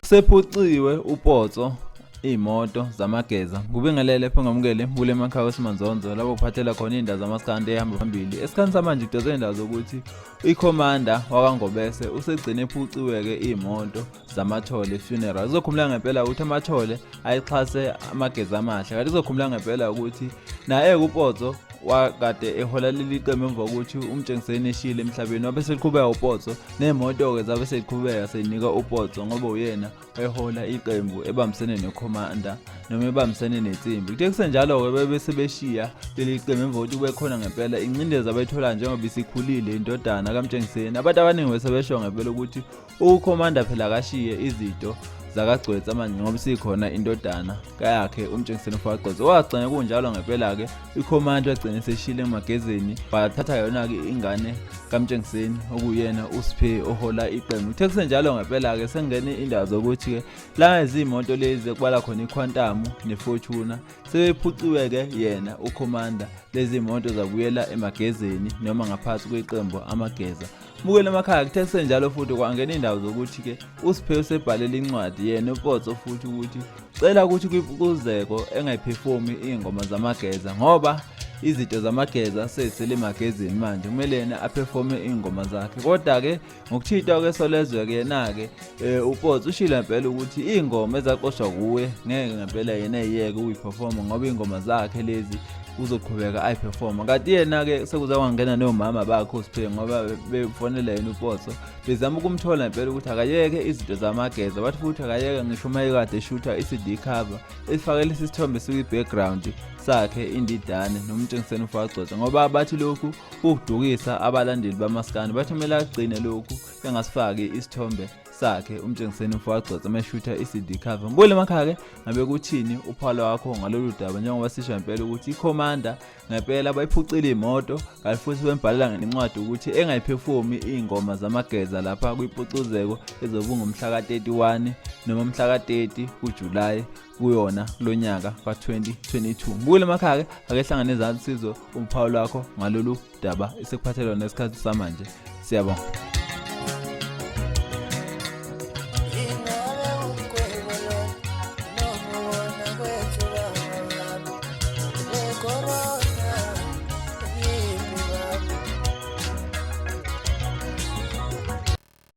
Sephuciwe uPotso imoto ZaMageza kubingelele pho ngamukele kule emakhaya Esimanzonzo lapho kuphathela khona indawo zaMaskand ehamba phambili esikhathi samanje kudoze indawo zokuthi iCommander wakangobese usegcine ephuciweke imoto zamathole funeral. Uzokhumula ngempela ukuthi amathole ayixhase amageza amahle kanti uzokhumula ngempela ukuthi naye uPotso wakade ehola leli qembu emva ukuthi umtshengiseni eshile emhlabeni wabe seqhubeka uPotso nemoto ke zabe seqhubeka senika uPotso ngoba uyena ehola iqembu ebambisene neCommander noma ebambisene neTsimbi. Kuthe kusenjalo ke bebe sebeshiya leli qembu emva ukuthi kube khona ngempela incindezi abayithola njengoba isikhulile indodana kamtshengiseni. Abantu abaningi besebesho ngempela ukuthi uCommander phela kashiye izinto zakagcwetha manje ngoba sikhona indodana yakhe umtshengiseni ufaqozo wagcina kunjalo ngempela ke iCommander wagcina seshile emagezeni bathatha yona ke ingane kamtshengiseni okuyena uSiphe ohola iqembu. Kuthe kusenjalo ngempela ke sengene indawo zokuthi ke la izimoto lezi ekubala khona iQuantum neFortuna sebephuciwe ke yena uCommander lezi moto zabuyela emagezeni noma ngaphansi kweqembu amageza. Mukele emakhaya kuthe kusenjalo futhi kwangena indawo zokuthi ke uSiphe usebhalela incwadi yena uPotso futhi ukuthi cela ukuthi kwiphuzeko engayiperformi ingoma zamageza ngoba izinto zamageza sesele emagezeni manje kumele yena aperforme ingoma zakhe. Kodwa ke ngokuthitha ke solezwe ke yena ke uPotso ushila impela ukuthi ingoma ezaqoshwa kuwe ngeke ngempela yena eyeke uyiperforma ngoba ingoma zakhe lezi uzoqhubeka ayiperforma. Kanti yena ke sekuzakwangena nomama bakhe uSiphe ngoba befonela yena uPotso bezama ukumthola impela ukuthi akayeke izinto zamageza bathi futhi akayeke ngisho uma ekade eshutha iCD cover efakele isithombe sikwi background sakhe indidane nomtshengiseni ufaqozo ngoba bathi lokhu ukudukisa abalandeli bamaskandi bathi kumele agcine lokhu engasifaki isithombe sakhe umtshengiseni ufaqozo ameshutha iCD cover. Mbule emakhaya ke ngabe kuthini uphalo wakho ngalolu daba njengoba sisho impela ukuthi iCommander ngempela bayiphucile imoto kanti futhi bembhalela ngencwadi ukuthi engayiperformi ingoma zamageza lapha kwipucuzeko ezobunga umhla ka31 noma umhla ka30 kuJuly kuyona lonyaka ka2022. Mbule emakhaya ake hlangane ezantsi sizo umphalo wakho ngalolu daba esikuphathelwa nesikhathi samanje. Siyabonga.